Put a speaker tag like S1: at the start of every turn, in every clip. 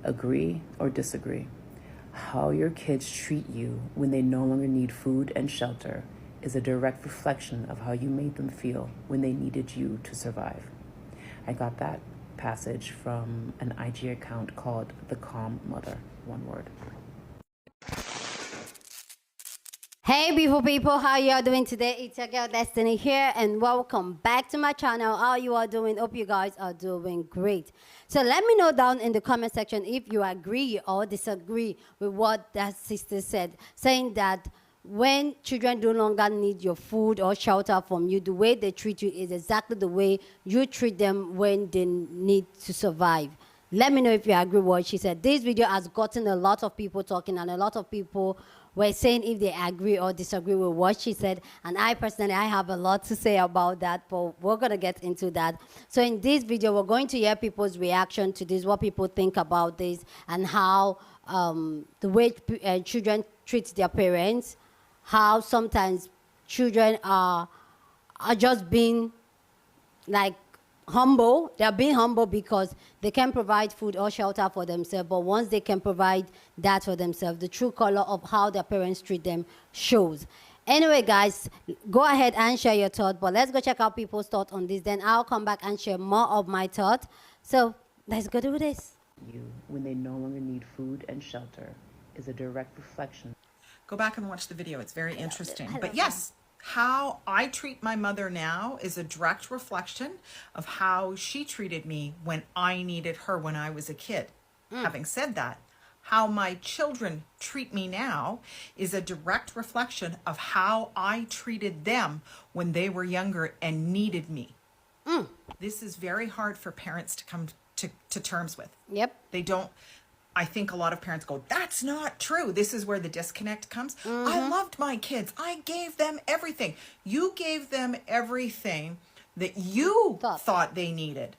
S1: Agree or disagree? How your kids treat you when they no longer need food and shelter is a direct reflection of how you made them feel when they needed you to survive. I got that passage from an IG account called The Calm Mother, one word.
S2: Hey beautiful people, how you all doing today? It's your girl Destiny here and welcome back to my channel. How you are doing? Hope you guys are doing great. So let me know down in the comment section if you agree or disagree with what that sister said, saying that when children no longer need your food or shelter from you, the way they treat you is exactly the way you treat them when they need to survive. Let me know if you agree with what she said. This video has gotten a lot of people talking, and a lot of people were saying if they agree or disagree with what she said. And I personally, I have a lot to say about that, but we're going to get into that. So in this video, we're going to hear people's reaction to this, what people think about this, and how the way children treat their parents, how sometimes children are just being like humble. They're being humble because they can provide food or shelter for themselves, but once they can provide that for themselves, the true color of how their parents treat them shows. Anyway guys, go ahead and share your thought, but let's go check out people's thoughts on this, then I'll come back and share more of my thought. So let's go do this.
S1: You, when they no longer need food and shelter, is a direct reflection.
S3: Go back and watch the video. It's very interesting. But yes, how I treat my mother now is a direct reflection of how she treated me when I needed her when I was a kid. Having said that, how my children treat me now is a direct reflection of how I treated them when they were younger and needed me. This is very hard for parents to come to terms with.
S2: Yep.
S3: They don't. I think a lot of parents go, that's not true. This is where the disconnect comes. I loved my kids. I gave them everything. You gave them everything that you thought they needed.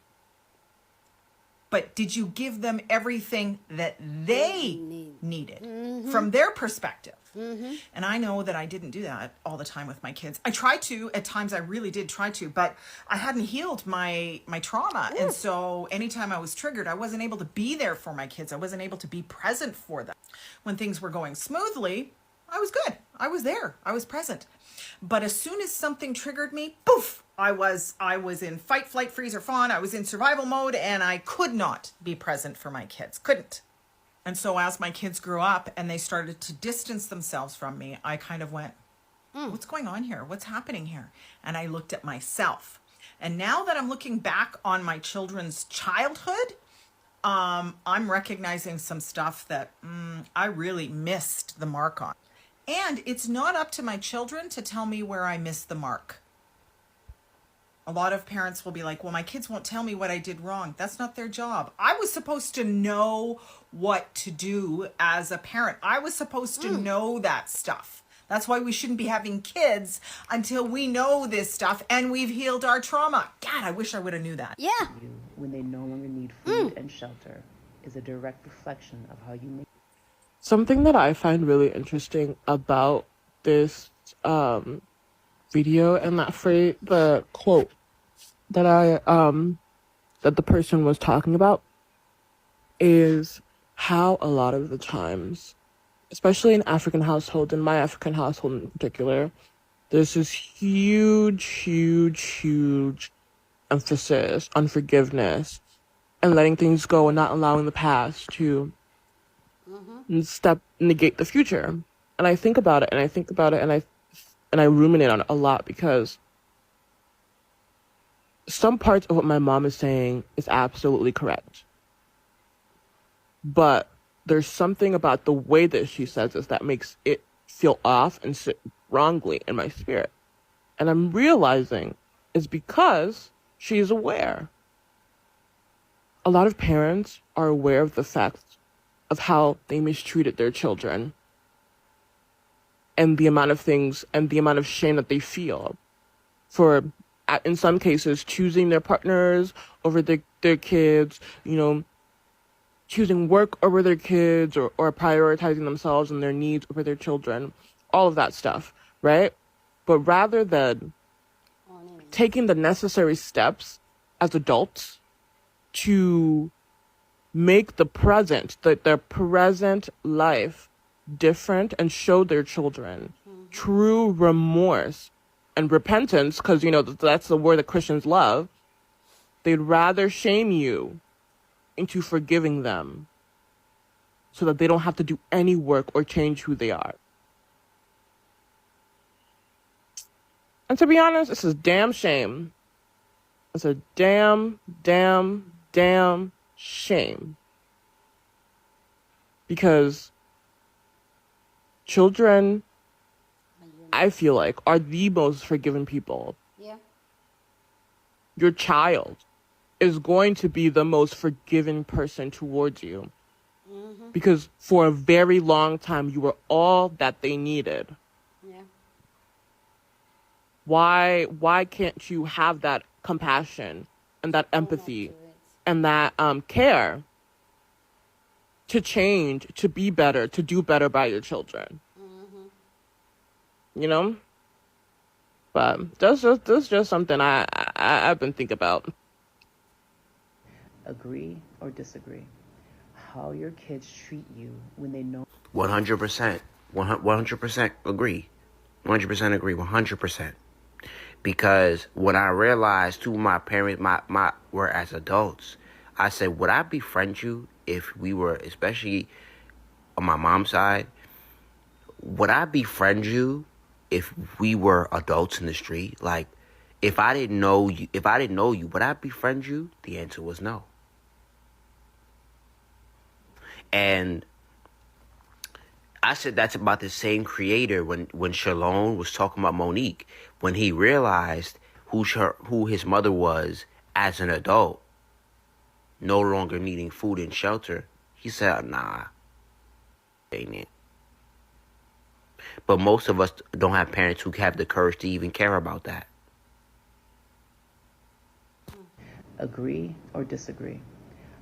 S3: But did you give them everything that they needed from their perspective? And I know that I didn't do that all the time with my kids. I tried to, at times I really did try to, but I hadn't healed my trauma. And so anytime I was triggered, I wasn't able to be there for my kids. I wasn't able to be present for them. When things were going smoothly, I was good. I was there. I was present. But as soon as something triggered me, poof, I was in fight, flight, freeze, or fawn. I was in survival mode and I could not be present for my kids. Couldn't. And so as my kids grew up and they started to distance themselves from me, I kind of went, what's going on here? What's happening here? And I looked at myself. And now that I'm looking back on my children's childhood, I'm recognizing some stuff that I really missed the mark on. And it's not up to my children to tell me where I missed the mark. A lot of parents will be like, well, my kids won't tell me what I did wrong. That's not their job. I was supposed to know what to do as a parent. I was supposed to know that stuff. That's why we shouldn't be having kids until we know this stuff and we've healed our trauma. God, I wish I would have knew that.
S2: Yeah.
S1: You, when they no longer need food and shelter, is a direct reflection of how you make.
S4: Something that I find really interesting about this video and that phrase, the quote that that the person was talking about, is how a lot of the times, especially in African households, in my African household in particular, there's this huge emphasis on forgiveness and letting things go and not allowing the past to negate the future. And I think about it and I ruminate on it a lot, because some parts of what my mom is saying is absolutely correct. But there's something about the way that she says this that makes it feel off and sit wrongly in my spirit. And I'm realizing it's because she's aware. A lot of parents are aware of the fact of how they mistreated their children and the amount of things and the amount of shame that they feel for, in some cases, choosing their partners over their kids, choosing work over their kids, or prioritizing themselves and their needs over their children, all of that stuff, right? But rather than taking the necessary steps as adults to make the present, their present life different and show their children true remorse and repentance, because, that's the word that Christians love. They'd rather shame you into forgiving them so that they don't have to do any work or change who they are. And to be honest, it's a damn shame. It's a damn shame. Because children, I feel like, are the most forgiven people.
S2: Yeah.
S4: Your child is going to be the most forgiving person towards you. Because for a very long time, you were all that they needed.
S2: Yeah.
S4: Why can't you have that compassion and that empathy and that care to change, to be better, to do better by your children? But that's just something I've been thinking about.
S1: Agree or disagree? How your kids treat you when they know
S5: 100%. 100% agree. 100% agree. 100%. Because when I realized too, my parents, my were as adults, I said, would I befriend you if we were, especially on my mom's side, would I befriend you if we were adults in the street? Like, if I didn't know you, would I befriend you? The answer was no. And I said that's about the same creator when Shalom was talking about Monique, when he realized who his mother was as an adult, no longer needing food and shelter. He said, nah, ain't it. But most of us don't have parents who have the courage to even care about that.
S1: Agree or disagree?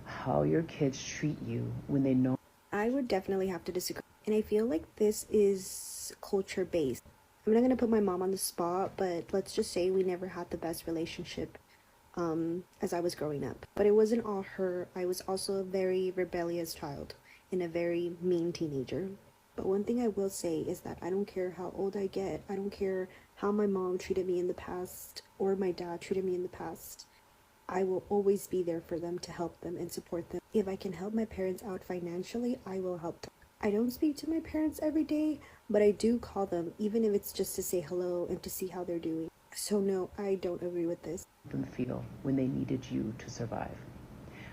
S1: How your kids treat you when they know
S6: I would definitely have to disagree. And I feel like this is culture based. I'm not going to put my mom on the spot, but let's just say we never had the best relationship as I was growing up. But it wasn't all her. I was also a very rebellious child and a very mean teenager. But one thing I will say is that I don't care how old I get. I don't care how my mom treated me in the past or my dad treated me in the past. I will always be there for them to help them and support them. If I can help my parents out financially, I will help them. I don't speak to my parents every day, but I do call them, even if it's just to say hello and to see how they're doing. So no, I don't agree with this.
S1: them feel when they needed you to survive.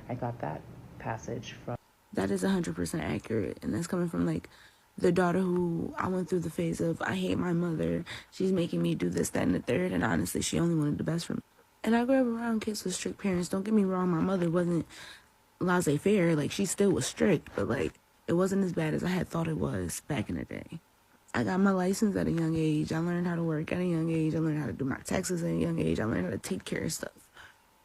S1: I got that passage from
S7: That is 100% accurate, and that's coming from like the daughter who I went through the phase of I hate my mother, she's making me do this, that, and the third, and honestly she only wanted the best for me. And I grew up around kids with strict parents. Don't get me wrong, my mother wasn't laissez-faire, like she still was strict, but like it wasn't as bad as I had thought it was back in the day. I got my license at a young age. I learned how to work at a young age. I learned how to do my taxes at a young age. I learned how to take care of stuff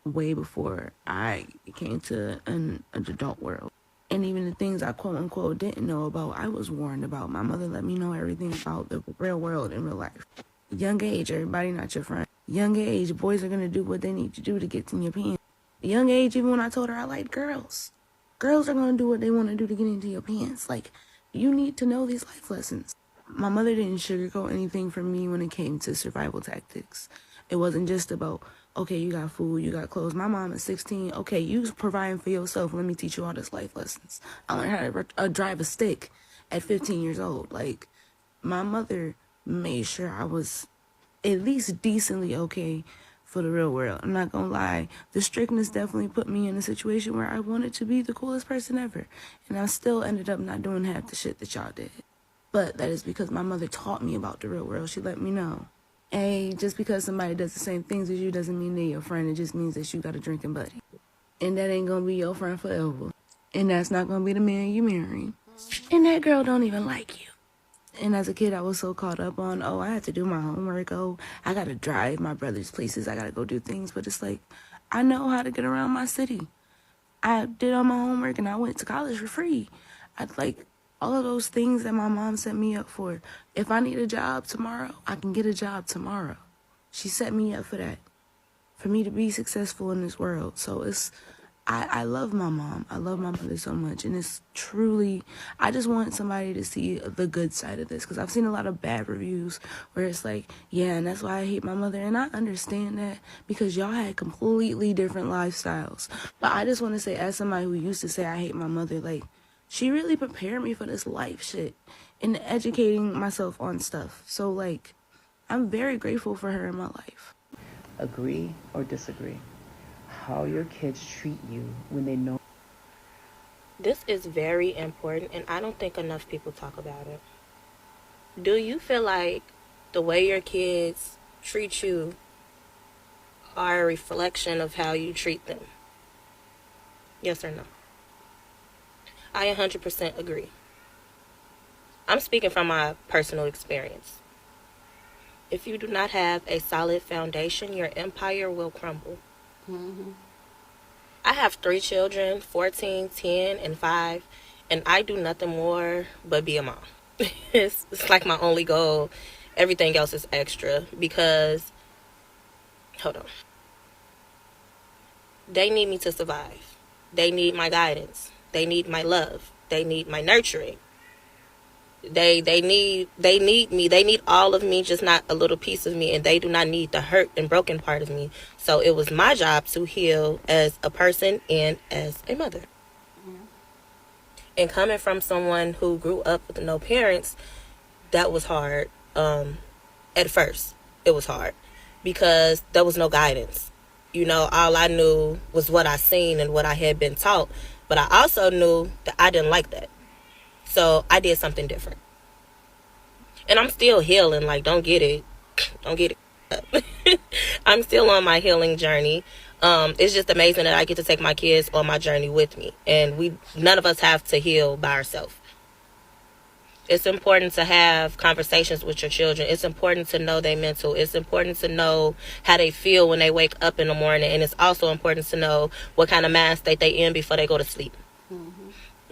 S7: way before I came to an adult world. And even the things I quote unquote didn't know about, I was warned about. My mother let me know everything about the real world in real life. Young age, everybody not your friend. Young age, boys are gonna do what they need to do to get in your pants. Young age, even when I told her I liked girls. Girls are gonna do what they wanna do to get into your pants. Like, you need to know these life lessons. My mother didn't sugarcoat anything for me when it came to survival tactics. It wasn't just about, okay, you got food, you got clothes. My mom is 16. Okay, you providing for yourself. Let me teach you all these life lessons. I learned how to drive a stick at 15 years old. Like, my mother made sure I was at least decently okay for the real world. I'm not gonna lie. The strictness definitely put me in a situation where I wanted to be the coolest person ever. And I still ended up not doing half the shit that y'all did. But that is because my mother taught me about the real world. She let me know. Hey, just because somebody does the same things as you doesn't mean they're your friend. It just means that you got a drinking buddy. And that ain't gonna be your friend forever. And that's not gonna be the man you marry. And that girl don't even like you. And as a kid, I was so caught up on, oh, I have to do my homework. Oh, I gotta drive my brother's places. I gotta go do things. But it's like, I know how to get around my city. I did all my homework and I went to college for free. I'd like all of those things that my mom set me up for. If I need a job tomorrow, I can get a job tomorrow. She set me up for that, for me to be successful in this world. So I love my mom. I love my mother so much. And it's truly, I just want somebody to see the good side of this. Because I've seen a lot of bad reviews where it's like, yeah, and that's why I hate my mother. And I understand that because y'all had completely different lifestyles. But I just want to say, as somebody who used to say I hate my mother, like, she really prepared me for this life shit and educating myself on stuff. So, like, I'm very grateful for her in my life.
S1: Agree or disagree? How your kids treat you when they know.
S8: This is very important, and I don't think enough people talk about it. Do you feel like the way your kids treat you are a reflection of how you treat them? Yes or no? I 100% agree. I'm speaking from my personal experience. If you do not have a solid foundation, your empire will crumble. I have 3 children, 14, 10, and 5, and I do nothing more but be a mom. It's like my only goal. Everything else is extra because, hold on. They need me to survive. They need my guidance. They need my love. They need my nurturing. They need me. They need all of me, just not a little piece of me, and they do not need the hurt and broken part of me. So it was my job to heal as a person and as a mother. And coming from someone who grew up with no parents, that was hard. At first, it was hard because there was no guidance. You know, all I knew was what I seen and what I had been taught. But I also knew that I didn't like that. So I did something different. And I'm still healing. Like, don't get it. I'm still on my healing journey. It's just amazing that I get to take my kids on my journey with me. And none of us have to heal by ourselves. It's important to have conversations with your children. It's important to know their mental. It's important to know how they feel when they wake up in the morning. And it's also important to know what kind of mind state they in before they go to sleep.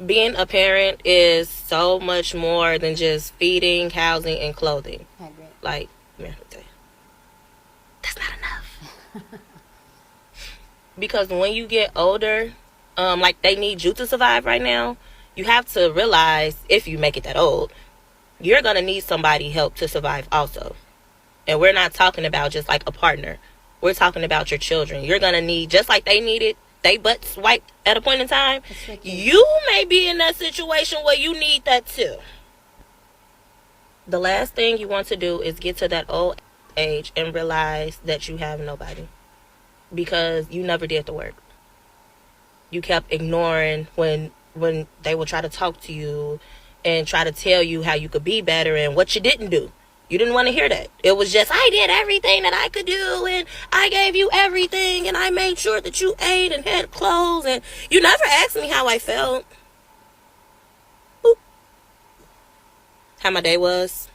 S8: Being a parent is so much more than just feeding, housing, and clothing.
S2: I agree.
S8: Like, man, that's not enough. Because when you get older, like they need you to survive right now, you have to realize if you make it that old, you're going to need somebody help to survive also. And we're not talking about just like a partner. We're talking about your children. You're going to need, just like they needed they butts wiped at a point in time, you may be in that situation where you need that too. The last thing you want to do is get to that old age and realize that you have nobody because you never did the work. You kept ignoring when they would try to talk to you and try to tell you how you could be better and what you didn't do. You didn't want to hear that. It was just, I did everything that I could do, and I gave you everything, and I made sure that you ate and had clothes, and you never asked me how I felt. Boop. How my day was.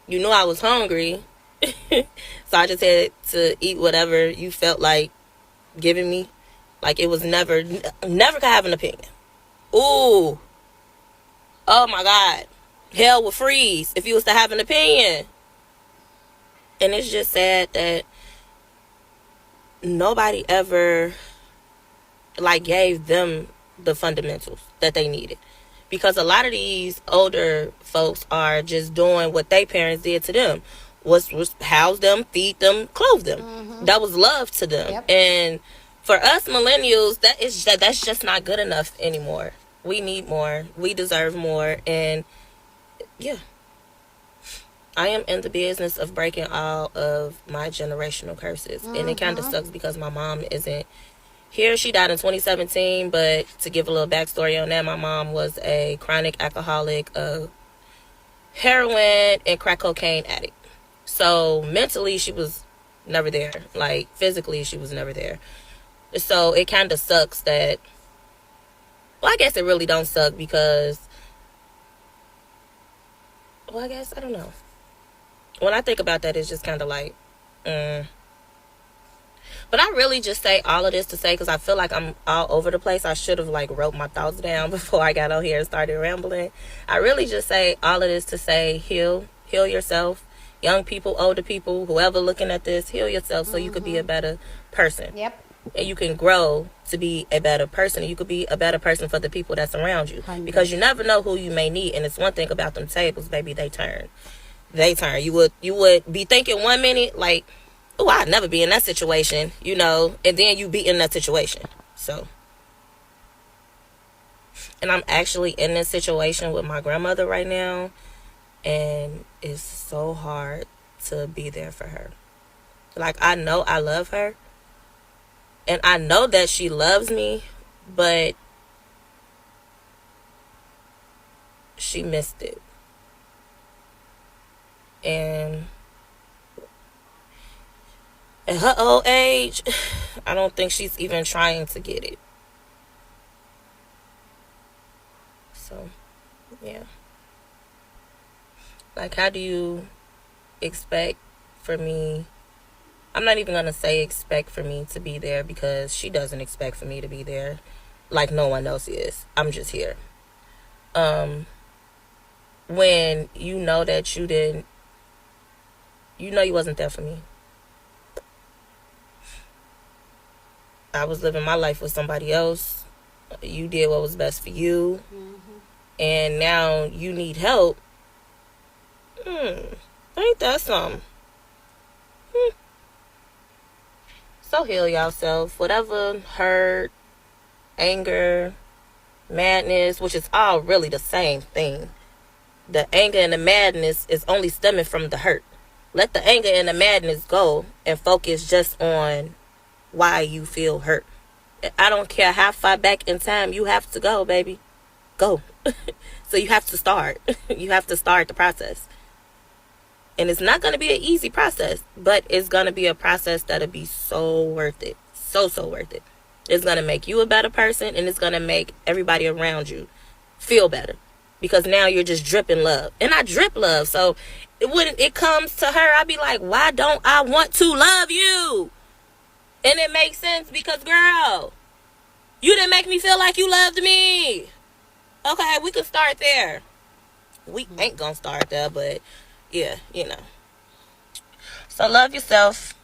S8: You knew I was hungry, so I just had to eat whatever you felt like giving me. Like, it was never could have an opinion. Ooh. Oh, my God. Hell would freeze if you was to have an opinion. And it's just sad that nobody ever like gave them the fundamentals that they needed. Because a lot of these older folks are just doing what their parents did to them. Was house them, feed them, clothe them. That was love to them.
S2: Yep.
S8: And for us millennials, that's just not good enough anymore. We need more. We deserve more. And yeah, I am in the business of breaking all of my generational curses. And it kind of sucks because my mom isn't here. She died in 2017, but to give a little backstory on that, my mom was a chronic alcoholic, heroin and crack cocaine addict. So mentally she was never there. Like physically she was never there. So it kind of sucks that, well, I guess it really don't suck because, well, I guess, I don't know. When I think about that, it's just kind of like, But I really just say all of this to say, because I feel like I'm all over the place. I should have, like, wrote my thoughts down before I got on here and started rambling. I really just say all of this to say, heal yourself. Young people, older people, whoever looking at this, heal yourself so you could be a better person.
S2: Yep.
S8: and you can grow to be a better person. You could be a better person for the people that's around you, because you never know who you may need. And it's one thing about them tables, baby, they turn. You would be thinking 1 minute like, oh, I'd never be in that situation, and then you be in that situation. So, and I'm actually in this situation with my grandmother right now, and it's so hard to be there for her. Like, I know I love her, and I know that she loves me, but she missed it. And at her old age, I don't think she's even trying to get it. So, yeah. Like, how do you expect for me? I'm not even going to say expect for me to be there, because she doesn't expect for me to be there like no one else is. I'm just here. When you know that you wasn't there for me. I was living my life with somebody else. You did what was best for you. And now you need help. Ain't that something? So heal yourself. Whatever hurt, anger, madness, which is all really the same thing. The anger and the madness is only stemming from the hurt. Let the anger and the madness go and focus just on why you feel hurt. I don't care how far back in time you have to go, baby. Go. So you have to start. You have to start the process. And it's not going to be an easy process, but it's going to be a process that'll be so worth it. So worth it. It's going to make you a better person, and it's going to make everybody around you feel better. Because now you're just dripping love. And I drip love. So when it comes to her, I'll be like, why don't I want to love you? And it makes sense because, girl, you didn't make me feel like you loved me. Okay, we could start there. We ain't gonna start there, but yeah, So love yourself.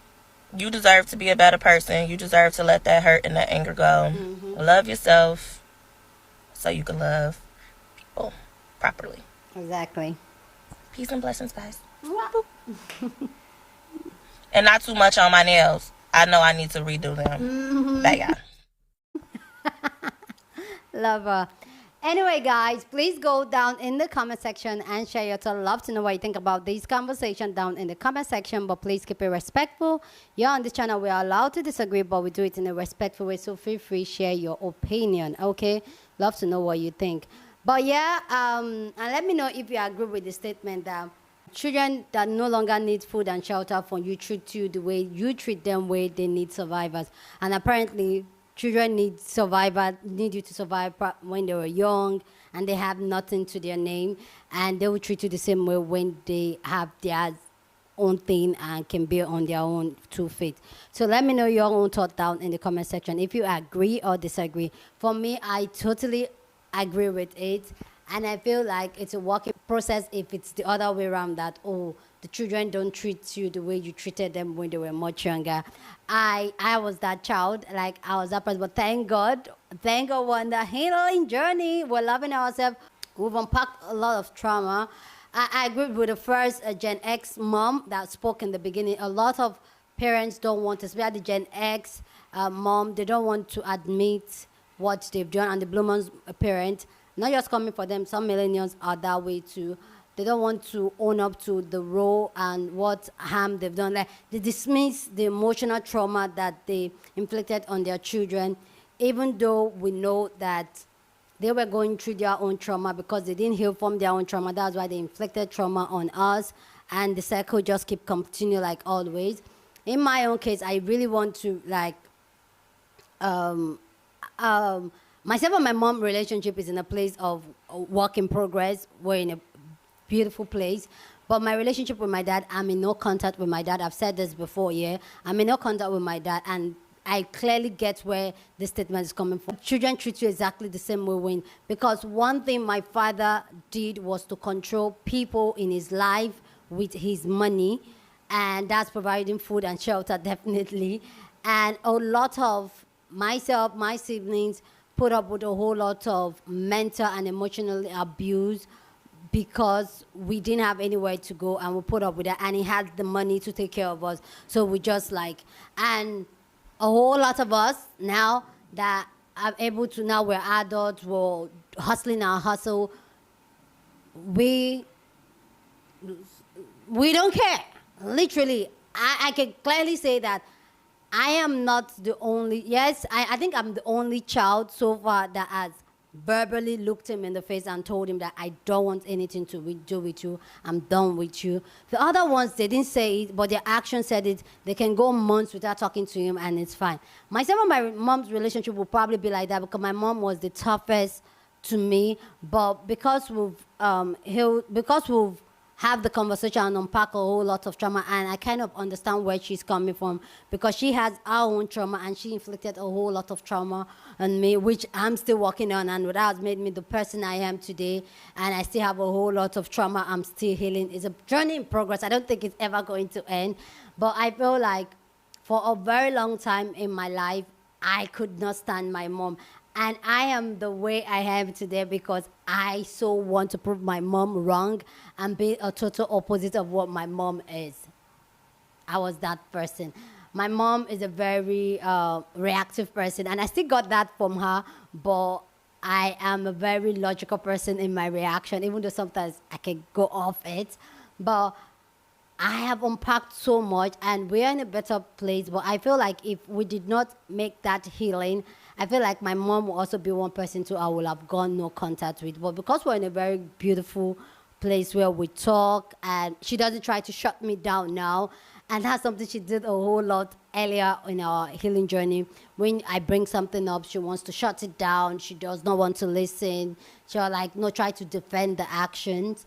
S8: You deserve to be a better person. You deserve to let that hurt and that anger go. Love yourself so you can love people properly.
S2: Exactly.
S8: Peace and blessings, guys. And not too much on my nails. I know I need to redo them. Bye, y'all.
S2: Love her. Anyway, guys, please go down in the comment section and share your thoughts. Love to know what you think about this conversation down in the comment section, but please keep it respectful. You're on this channel. We are allowed to disagree, but we do it in a respectful way, so feel free to share your opinion, okay? Love to know what you think. But yeah, and let me know if you agree with the statement that children that no longer need food and shelter from you treat you the way you treat them, where they need survivors. And apparently, children need you to survive when they were young and they have nothing to their name, and they will treat you the same way when they have their own thing and can be on their own 2 feet. So let me know your own thought down in the comment section if you agree or disagree. For me, I totally agree with it, and I feel like it's a working process if it's the other way around, that the children don't treat you the way you treated them when they were much younger. I was that child, like I was that person, but thank God we're on the healing journey. We're loving ourselves. We've unpacked a lot of trauma. I agree with the first Gen X mom that spoke in the beginning. A lot of parents don't want to, especially the Gen X mom, they don't want to admit what they've done. And the Blue parent, not just coming for them, some millennials are that way too. They don't want to own up to the role and what harm they've done. Like, they dismiss the emotional trauma that they inflicted on their children, even though we know that they were going through their own trauma because they didn't heal from their own trauma. That's why they inflicted trauma on us, and the cycle just keep continue like always. In my own case, I really want to myself and my mom relationship is in a place of work in progress. We're in a beautiful place. But my relationship with my dad, I'm in no contact with my dad. I've said this before, yeah. I'm in no contact with my dad, and I clearly get where this statement is coming from. Children treat you exactly the same way because one thing my father did was to control people in his life with his money, and that's providing food and shelter, definitely. And a lot of myself, my siblings, put up with a whole lot of mental and emotional abuse because we didn't have anywhere to go, and we put up with it, and he had the money to take care of us. So we just like, and a whole lot of us now that are able to, now we're adults, we're hustling our hustle, we don't care. Literally, I can clearly say that I am not the only, yes, I think I'm the only child so far that has verbally looked him in the face and told him that I don't want anything to do with you. I'm done with you. The other ones, they didn't say it, but their action said it. They can go months without talking to him, and it's fine. Myself and my mom's relationship will probably be like that because my mom was the toughest to me. But because we've have the conversation and unpack a whole lot of trauma, and I kind of understand where she's coming from because she has her own trauma and she inflicted a whole lot of trauma on me, which I'm still working on, and that has made me the person I am today. And I still have a whole lot of trauma I'm still healing. It's a journey in progress. I don't think it's ever going to end, but I feel like for a very long time in my life, I could not stand my mom. And I am the way I am today because I so want to prove my mom wrong and be a total opposite of what my mom is. I was that person. My mom is a very reactive person, and I still got that from her, but I am a very logical person in my reaction, even though sometimes I can go off it. But I have unpacked so much, and we're in a better place. But I feel like if we did not make that healing, I feel like my mom will also be one person too I will have gone no contact with. But because we're in a very beautiful place where we talk, and she doesn't try to shut me down now, and that's something she did a whole lot earlier in our healing journey. When I bring something up, she wants to shut it down. She does not want to listen. She'll like no try to defend the actions.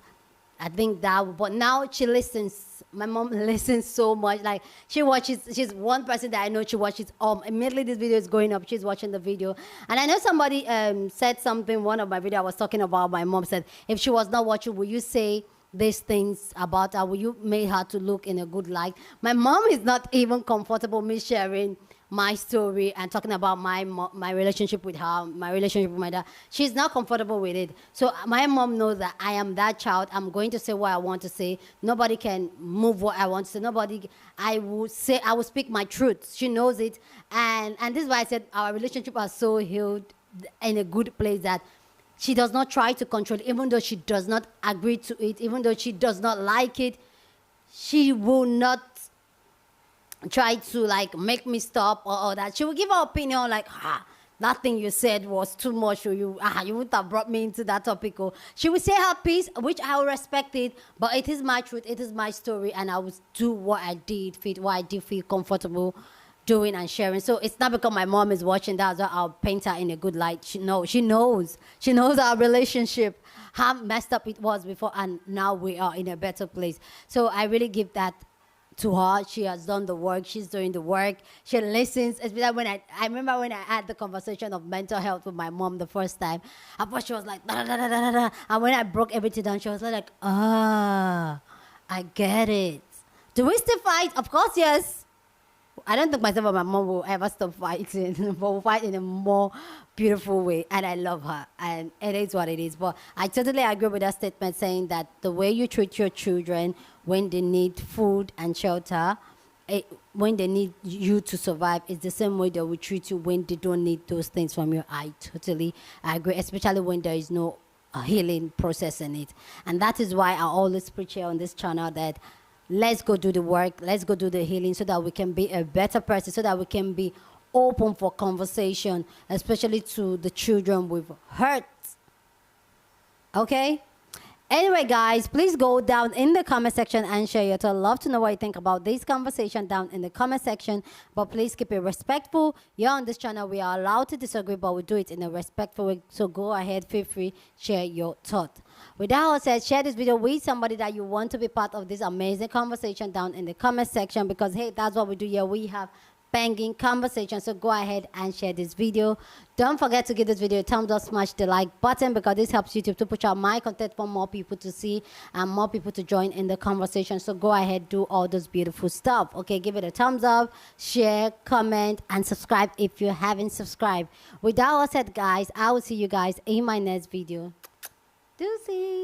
S2: I think that, but now she listens. My mom listens so much. Like she watches, she's one person that I know she watches. Immediately this video is going up, she's watching the video. And I know somebody said something, one of my video I was talking about, my mom said, if she was not watching, will you say these things about her? Will you make her to look in a good light? My mom is not even comfortable me sharing my story and talking about my relationship with her, my relationship with my dad. She's not comfortable with it. So my mom knows that I am that child. I'm going to say what I want to say. Nobody can move what I want to say. I will speak my truth. She knows it. And this is why I said our relationship is so healed in a good place that she does not try to control it, even though she does not agree to it, even though she does not like it. She will not try to like make me stop or that. She will give her opinion like, that thing you said was too much, or you wouldn't have brought me into that topic. Or she will say her piece, which I will respect it, but it is my truth, it is my story, and I will do what I did feel comfortable doing and sharing. So it's not because my mom is watching that I'll paint her in a good light. She knows our relationship, how messed up it was before, and now we are in a better place. So I really give that to her. She has done the work. She's doing the work. She listens. It's like when I remember when I had the conversation of mental health with my mom the first time. At first she was like, da, da, da, da, da, da. And when I broke everything down, she was like, I get it. Do we still fight? Of course, yes. I don't think myself and my mom will ever stop fighting, but we'll fight in a more beautiful way. And I love her, and it is what it is. But I totally agree with that statement saying that the way you treat your children when they need food and shelter, when they need you to survive, is the same way they will treat you when they don't need those things from you. I totally agree, especially when there is no healing process in it. And that is why I always preach here on this channel that let's go do the work, let's go do the healing so that we can be a better person, so that we can be open for conversation, especially to the children we've hurt. Okay? Anyway, guys, please go down in the comment section and share your thoughts. Love to know what you think about this conversation down in the comment section. But please keep it respectful. Here on this channel, we are allowed to disagree, but we do it in a respectful way. So go ahead, feel free, share your thoughts. With that all said, share this video with somebody that you want to be part of this amazing conversation down in the comment section, because, hey, that's what we do here. We have banging conversation. So go ahead and share this video. Don't forget to give this video a thumbs up, smash the like button, because this helps YouTube to push out my content for more people to see and more people to join in the conversation. So go ahead, do all those beautiful stuff. Okay, give it a thumbs up, share, comment, and subscribe if you haven't subscribed. With that all said, guys, I will see you guys in my next video. Deuces.